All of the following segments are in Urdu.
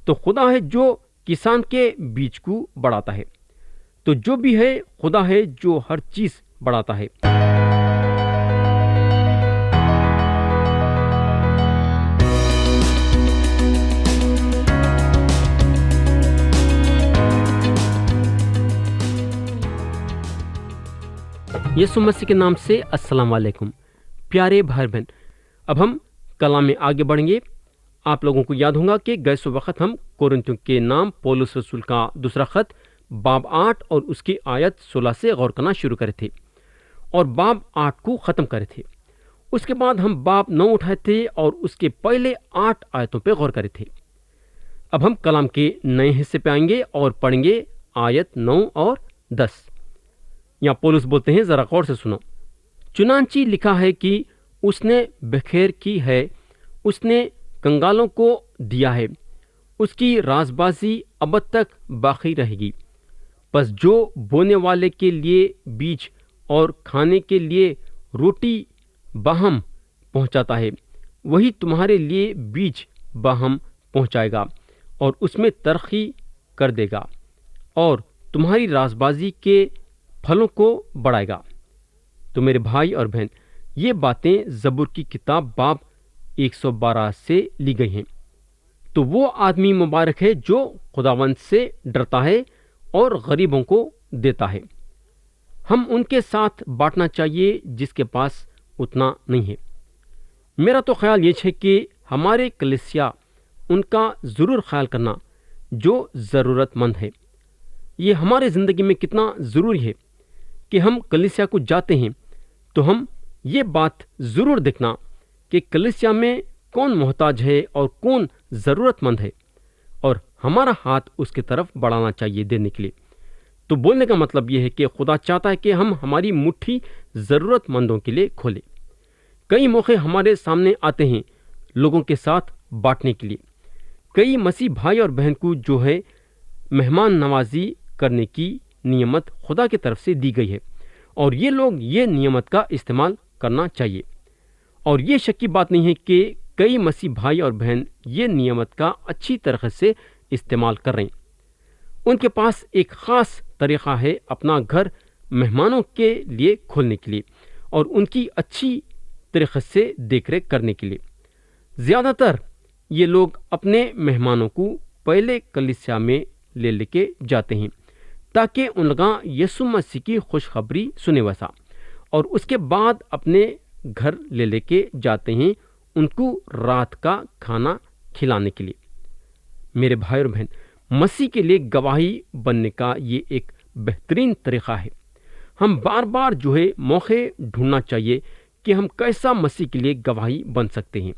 تو خدا ہے جو کسان کے بیج کو بڑھاتا ہے، تو جو بھی ہے خدا ہے جو ہر چیز بڑھاتا ہے۔ یسوع مسیح کے نام سے السلام علیکم پیارے بھائی بہن، اب ہم کلام میں آگے بڑھیں گے۔ آپ لوگوں کو یاد ہوگا کہ گئے سو وقت ہم کورنتھیوں کے نام پولس رسول کا دوسرا خط باب 8 اور اس کی آیت 16 سے غور کرنا شروع کرے تھے اور باب 8 کو ختم کرے تھے۔ اس کے بعد ہم باب 9 اٹھائے تھے اور اس کے پہلے 8 آیتوں پہ غور کرے تھے۔ اب ہم کلام کے نئے حصے پہ آئیں گے اور پڑھیں گے آیت 9 اور 10۔ یہاں پولس بولتے ہیں، ذرا غور سے سنو۔ چنانچہ لکھا ہے کہ اس نے بخیر کی ہے، اس نے کنگالوں کو دیا ہے، اس کی رازبازی ابد تک باقی رہے گی۔ پس جو بونے والے کے لیے بیج اور کھانے کے لیے روٹی باہم پہنچاتا ہے، وہی تمہارے لیے بیج باہم پہنچائے گا اور اس میں ترقی کر دے گا اور تمہاری رازبازی کے پھلوں کو بڑھائے گا۔ تو میرے بھائی اور بہن، یہ باتیں زبور کی کتاب باب 112 سے لی گئی ہیں۔ تو وہ آدمی مبارک ہے جو خداوند سے ڈرتا ہے اور غریبوں کو دیتا ہے۔ ہم ان کے ساتھ بانٹنا چاہیے جس کے پاس اتنا نہیں ہے۔ میرا تو خیال یہ ہے کہ ہمارے کلیسیا ان کا ضرور خیال کرنا جو ضرورت مند ہے۔ یہ ہمارے زندگی میں کتنا ضروری ہے کہ ہم کلیسیا کو جاتے ہیں تو ہم یہ بات ضرور دیکھنا کہ کلیسیا میں کون محتاج ہے اور کون ضرورت مند ہے، اور ہمارا ہاتھ اس کی طرف بڑھانا چاہیے دینے کے لیے۔ تو بولنے کا مطلب یہ ہے کہ خدا چاہتا ہے کہ ہم ہماری مٹھی ضرورت مندوں کے لیے کھولیں۔ کئی موقع ہمارے سامنے آتے ہیں لوگوں کے ساتھ بانٹنے کے لیے۔ کئی مسیح بھائی اور بہن کو جو ہے مہمان نوازی کرنے کی نعمت خدا کی طرف سے دی گئی ہے، اور یہ لوگ یہ نعمت کا استعمال کرنا چاہیے۔ اور یہ شک کی بات نہیں ہے کہ کئی مسیح بھائی اور بہن یہ نعمت کا اچھی طرح سے استعمال کر رہے ہیں۔ ان کے پاس ایک خاص طریقہ ہے اپنا گھر مہمانوں کے لیے کھولنے کے لیے اور ان کی اچھی طریقے سے دیکھ ریکھ کرنے کے لیے۔ زیادہ تر یہ لوگ اپنے مہمانوں کو پہلے کلیسیا میں لے کے جاتے ہیں تاکہ ان کا یسوع مسیح کی خوشخبری سنے ویسا، اور اس کے بعد اپنے گھر لے کے جاتے ہیں ان کو رات کا کھانا کھلانے کے لیے۔ میرے بھائی اور بہن، مسیح کے لیے گواہی بننے کا یہ ایک بہترین طریقہ ہے۔ ہم بار بار جو ہے موقع ڈھونڈنا چاہیے کہ ہم کیسا مسیح کے لیے گواہی بن سکتے ہیں۔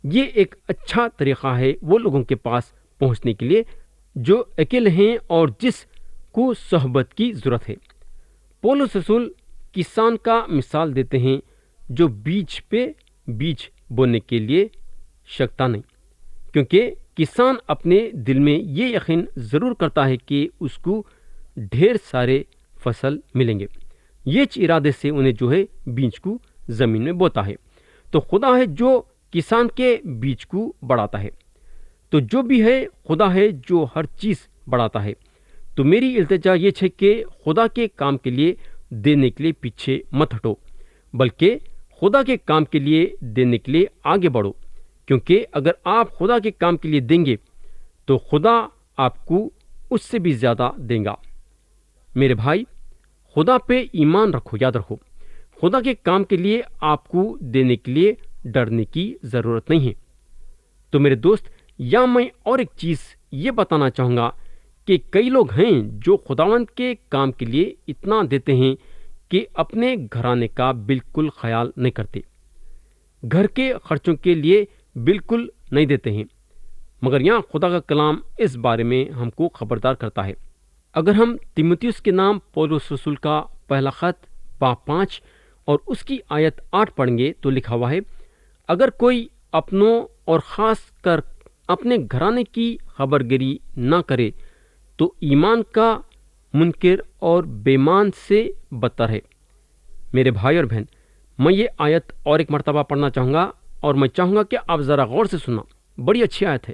یہ ایک اچھا طریقہ ہے وہ لوگوں کے پاس پہنچنے کے لیے جو اکیلے ہیں اور جس کو صحبت کی ضرورت ہے۔ پولس رسول کسان کا مثال دیتے ہیں جو بیج پہ بیج بونے کے لیے شکتا نہیں، کیونکہ کسان اپنے دل میں یہ یقین ضرور کرتا ہے کہ اس کو ڈھیر سارے فصل ملیں گے۔ یہ ارادے سے انہیں جو ہے بیج کو زمین میں بوتا ہے۔ تو خدا ہے جو کسان کے بیج کو بڑھاتا ہے، تو جو بھی ہے خدا ہے جو ہر چیز بڑھاتا ہے۔ تو میری التجا یہ ہے کہ خدا کے کام کے لیے دینے کے لیے پیچھے مت ہٹو، بلکہ خدا کے کام کے لیے دینے کے لیے آگے بڑھو، کیونکہ اگر آپ خدا کے کام کے لیے دیں گے تو خدا آپ کو اس سے بھی زیادہ دیں گا۔ میرے بھائی، خدا پہ ایمان رکھو، یاد رکھو خدا کے کام کے لیے آپ کو دینے کے لیے ڈرنے کی ضرورت نہیں ہے۔ تو میرے دوست، یا میں اور ایک چیز یہ بتانا چاہوں گا کہ کئی لوگ ہیں جو خداوند کے کام کے لیے اتنا دیتے ہیں کہ اپنے گھرانے کا بالکل خیال نہیں کرتے، گھر کے خرچوں کے لیے بالکل نہیں دیتے ہیں، مگر یہاں خدا کا کلام اس بارے میں ہم کو خبردار کرتا ہے۔ اگر ہم تیموتھیوس کے نام پولس رسول کا پہلا خط باب 5 اور اس کی آیت 8 پڑھیں گے تو لکھا ہوا ہے، اگر کوئی اپنوں اور خاص کر اپنے گھرانے کی خبرگیری نہ کرے تو ایمان کا منکر اور بےمان سے بدتر ہے۔ میرے بھائی اور بہن، میں یہ آیت اور ایک مرتبہ پڑھنا چاہوں گا، اور میں چاہوں گا کہ آپ ذرا غور سے سننا، بڑی اچھی آیت ہے۔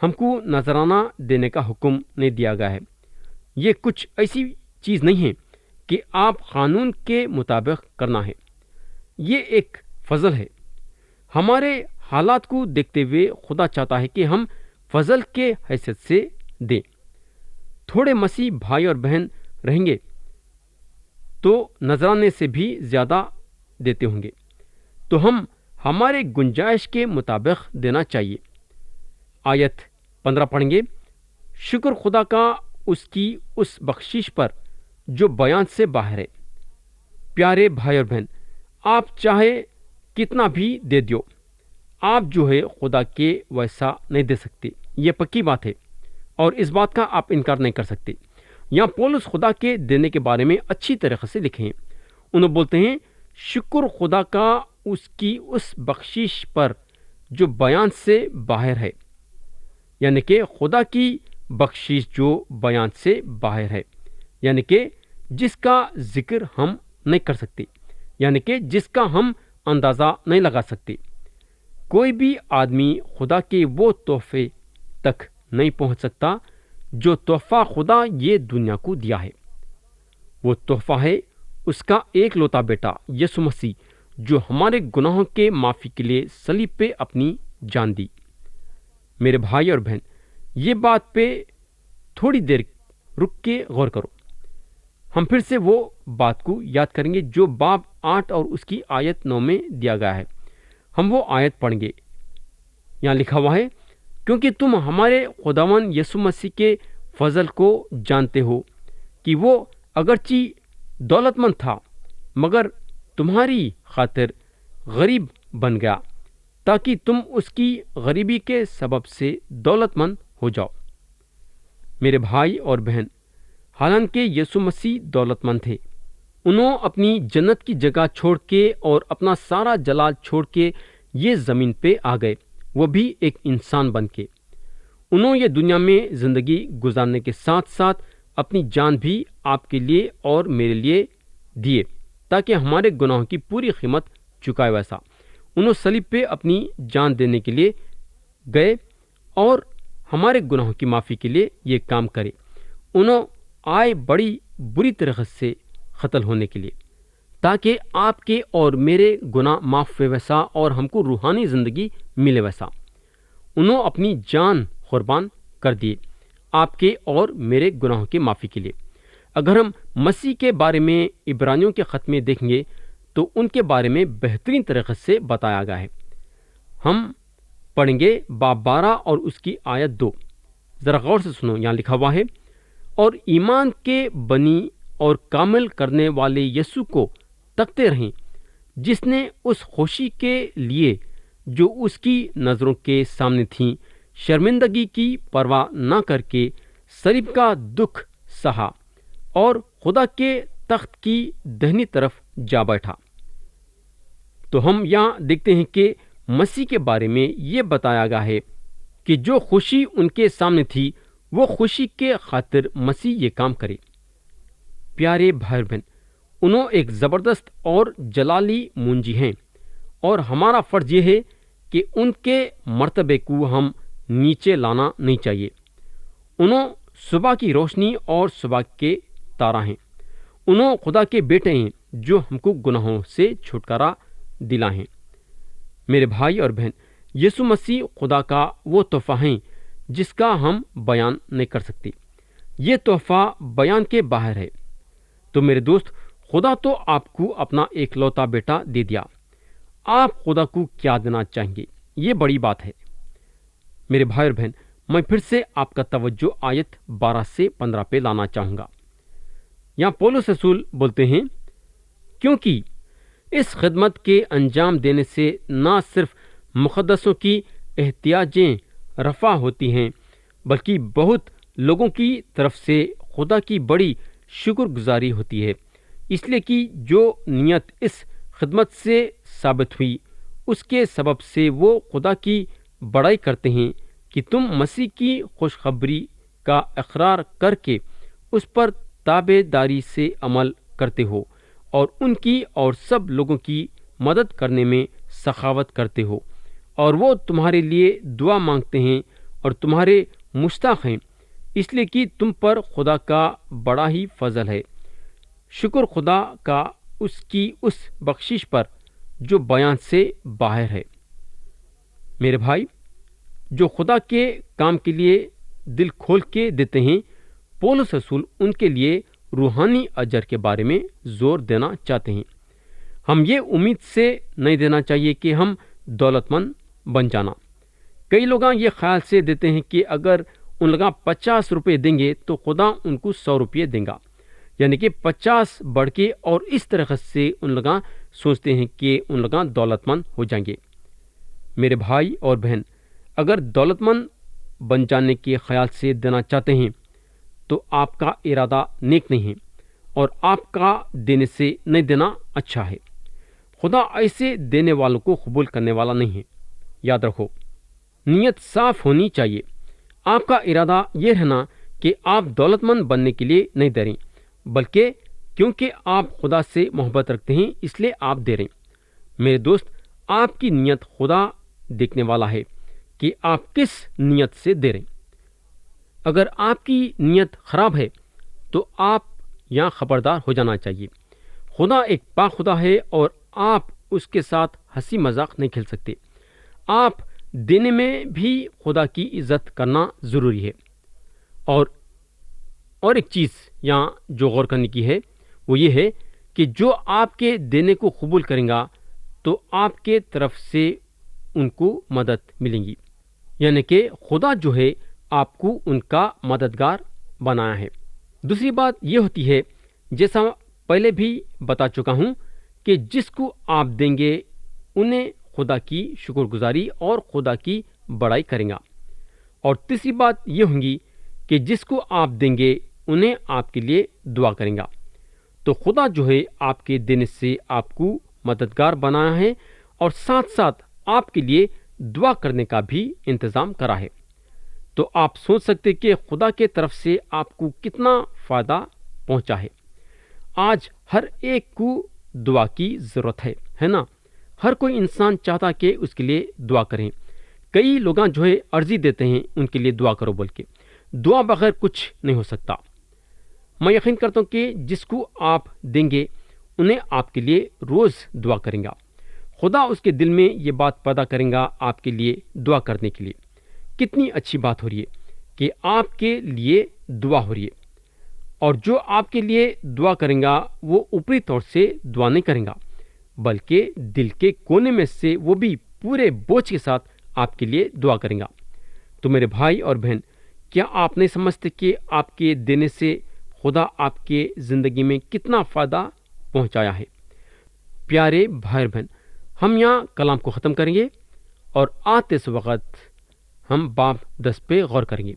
ہم کو نذرانہ دینے کا حکم نہیں دیا گیا ہے۔ یہ کچھ ایسی چیز نہیں ہے کہ آپ قانون کے مطابق کرنا ہے، یہ ایک فضل ہے۔ ہمارے حالات کو دیکھتے ہوئے خدا چاہتا ہے کہ ہم فضل کے حیثیت سے دیں۔ تھوڑے مسیح بھائی اور بہن رہیں گے تو نذرانے سے بھی زیادہ دیتے ہوں گے، تو ہم ہمارے گنجائش کے مطابق دینا چاہیے۔ آیت 15 پڑھیں گے۔ شکر خدا کا اس کی اس بخشش پر جو بیان سے باہر ہے۔ پیارے بھائی اور بہن، آپ چاہے کتنا بھی دے دیو، آپ جو ہے خدا کے ویسا نہیں دے سکتے، یہ پکی بات ہے، اور اس بات کا آپ انکار نہیں کر سکتے۔ یہاں پولس خدا کے دینے کے بارے میں اچھی طریقے سے لکھے ہیں۔ انہوں بولتے ہیں شکر خدا کا اس کی اس بخشش پر جو بیان سے باہر ہے، یعنی کہ خدا کی بخشش جو بیان سے باہر ہے، یعنی کہ جس کا ذکر ہم نہیں کر سکتے، یعنی کہ جس کا ہم اندازہ نہیں لگا سکتے۔ کوئی بھی آدمی خدا کے وہ تحفے تک نہیں پہنچ سکتا جو تحفہ خدا یہ دنیا کو دیا ہے۔ وہ تحفہ ہے اس کا ایک لوتا بیٹا یسوع مسیح، جو ہمارے گناہوں کے معافی کے لیے صلیب پہ اپنی جان دی۔ میرے بھائی اور بہن، یہ بات پہ تھوڑی دیر رک کے غور کرو۔ ہم پھر سے وہ بات کو یاد کریں گے جو باب 8 اور اس کی آیت 9 میں دیا گیا ہے۔ ہم وہ آیت پڑھیں گے۔ یہاں لکھا ہوا ہے، کیونکہ تم ہمارے خداوند یسوع مسیح کے فضل کو جانتے ہو کہ وہ اگرچہ دولت مند تھا مگر تمہاری خاطر غریب بن گیا تاکہ تم اس کی غریبی کے سبب سے دولت مند ہو جاؤ۔ میرے بھائی اور بہن، حالانکہ یسوع مسیح دولت مند تھے، انہوں اپنی جنت کی جگہ چھوڑ کے اور اپنا سارا جلال چھوڑ کے یہ زمین پہ آ گئے، وہ بھی ایک انسان بن کے۔ انہوں یہ دنیا میں زندگی گزارنے کے ساتھ ساتھ اپنی جان بھی آپ کے لیے اور میرے لیے دیے تاکہ ہمارے گناہوں کی پوری قیمت چکائے۔ ویسا انہوں صلیب پہ اپنی جان دینے کے لیے گئے اور ہمارے گناہوں کی معافی کے لیے یہ کام کرے۔ انہوں آئے بڑی بری طرح سے قتل ہونے کے لیے تاکہ آپ کے اور میرے گناہ معاف ہوئے ویسا اور ہم کو روحانی زندگی ملے ویسا۔ انہوں اپنی جان قربان کر دیے آپ کے اور میرے گناہوں کی معافی کے لیے۔ اگر ہم مسیح کے بارے میں عبرانیوں کے خط میں دیکھیں گے تو ان کے بارے میں بہترین طریقے سے بتایا گیا ہے۔ ہم پڑھیں گے باب 12 اور اس کی آیت 2۔ ذرا غور سے سنو، یہاں لکھا ہوا ہے، اور ایمان کے بنی اور کامل کرنے والے یسوع کو تکتے رہیں، جس نے اس خوشی کے لیے جو اس کی نظروں کے سامنے تھیں شرمندگی کی پرواہ نہ کر کے صلیب کا دکھ سہا اور خدا کے تخت کی دہنی طرف جا بیٹھا۔ تو ہم یہاں دیکھتے ہیں کہ مسیح کے بارے میں یہ بتایا گیا ہے کہ جو خوشی ان کے سامنے تھی وہ خوشی کے خاطر مسیح یہ کام کرے۔ پیارے بھائی بہن، انہوں ایک زبردست اور جلالی منجی ہیں، اور ہمارا فرض یہ ہے کہ ان کے مرتبے کو ہم نیچے لانا نہیں چاہیے۔ انہوں صبح کی روشنی اور صبح کے تارہ ہیں۔ انہوں خدا کے بیٹے ہیں جو ہم کو گناہوں سے چھٹکارا دلائیں۔ میرے بھائی اور بہن، یسوع مسیح خدا کا وہ تحفہ ہیں جس کا ہم بیان نہیں کر سکتے۔ یہ تحفہ بیان کے باہر ہے۔ تو میرے دوست، خدا تو آپ کو اپنا ایک لوتا بیٹا دے دیا، آپ خدا کو کیا دینا چاہیں گے؟ یہ بڑی بات ہے۔ میرے بھائی اور بہن، میں پھر سے آپ کا توجہ آیت 12 سے 15 پہ لانا چاہوں گا۔ یہاں پولس رسول بولتے ہیں، کیونکہ اس خدمت کے انجام دینے سے نہ صرف مقدسوں کی احتیاجیں رفع ہوتی ہیں بلکہ بہت لوگوں کی طرف سے خدا کی بڑی شکر گزاری ہوتی ہے، اس لیے کہ جو نیت اس خدمت سے ثابت ہوئی اس کے سبب سے وہ خدا کی بڑائی کرتے ہیں کہ تم مسیح کی خوشخبری کا اقرار کر کے اس پر تابع داری سے عمل کرتے ہو اور ان کی اور سب لوگوں کی مدد کرنے میں سخاوت کرتے ہو، اور وہ تمہارے لیے دعا مانگتے ہیں اور تمہارے مشتاق ہیں، اس لیے کہ تم پر خدا کا بڑا ہی فضل ہے۔ شکر خدا کا اس کی اس بخشش پر جو بیان سے باہر ہے۔ میرے بھائی، جو خدا کے کام کے لیے دل کھول کے دیتے ہیں، پولس رسول ان کے لیے روحانی اجر کے بارے میں زور دینا چاہتے ہیں۔ ہم یہ امید سے نہیں دینا چاہیے کہ ہم دولت مند بن جانا۔ کئی لوگ یہ خیال سے دیتے ہیں کہ اگر ان لوگ 50 روپے دیں گے تو خدا ان کو 100 روپے دیں گا، یعنی کہ 50 بڑھ کے، اور اس طرح سے ان لوگ سوچتے ہیں کہ ان لوگ دولت مند ہو جائیں گے۔ میرے بھائی اور بہن، اگر دولت مند بن جانے کے خیال سے دینا چاہتے ہیں تو آپ کا ارادہ نیک نہیں ہے، اور آپ کا دینے سے نہیں دینا اچھا ہے۔ خدا ایسے دینے والوں کو قبول کرنے والا نہیں ہے۔ یاد رکھو، نیت صاف ہونی چاہیے۔ آپ کا ارادہ یہ رہنا کہ آپ دولت مند بننے کے لیے نہیں دے رہے، بلکہ کیونکہ آپ خدا سے محبت رکھتے ہیں اس لیے آپ دے رہے ہیں۔ میرے دوست، آپ کی نیت خدا دیکھنے والا ہے کہ آپ کس نیت سے دے رہے ہیں۔ اگر آپ کی نیت خراب ہے تو آپ یہاں خبردار ہو جانا چاہیے۔ خدا ایک پاک خدا ہے اور آپ اس کے ساتھ ہنسی مذاق نہیں کھیل سکتے۔ آپ دینے میں بھی خدا کی عزت کرنا ضروری ہے۔ اور ایک چیز یہاں جو غور کرنے کی ہے وہ یہ ہے کہ جو آپ کے دینے کو قبول کریں گا تو آپ کے طرف سے ان کو مدد ملیں گی، یعنی کہ خدا جو ہے آپ کو ان کا مددگار بنایا ہے۔ دوسری بات یہ ہوتی ہے، جیسا پہلے بھی بتا چکا ہوں، کہ جس کو آپ دیں گے انہیں خدا کی شکر گزاری اور خدا کی بڑائی کریں گا۔ اور تیسری بات یہ ہوگی کہ جس کو آپ دیں گے انہیں آپ کے لیے دعا کریں گا۔ تو خدا جو ہے آپ کے دینے سے آپ کو مددگار بنایا ہے اور ساتھ ساتھ آپ کے لیے دعا کرنے کا بھی انتظام کرا ہے۔ تو آپ سوچ سکتے کہ خدا کے طرف سے آپ کو کتنا فائدہ پہنچا ہے۔ آج ہر ایک کو دعا کی ضرورت ہے نا؟ ہر کوئی انسان چاہتا کہ اس کے لیے دعا کریں۔ کئی لوگ جو ہے عرضی دیتے ہیں ان کے لیے دعا کرو بول کے۔ دعا بغیر کچھ نہیں ہو سکتا۔ میں یقین کرتا ہوں کہ جس کو آپ دیں گے انہیں آپ کے لیے روز دعا کریں گا۔ خدا اس کے دل میں یہ بات پیدا کریں گا آپ کے لیے دعا کرنے کے لیے۔ کتنی اچھی بات ہو رہی ہے کہ آپ کے لیے دعا ہو رہی ہے، اور جو آپ کے لیے دعا کریں گا وہ اوپری طور سے دعا نہیں کریں گا، بلکہ دل کے کونے میں سے وہ بھی پورے بوجھ کے ساتھ آپ کے لیے دعا کریں گا۔ تو میرے بھائی اور بہن، کیا آپ نہیں سمجھتے کہ آپ کے دینے سے خدا آپ کے زندگی میں کتنا فائدہ پہنچایا ہے؟ پیارے بھائی بہن، ہم یہاں کلام کو ختم کریں گے اور آتے اس وقت ہم باب 10 پہ غور کریں گے۔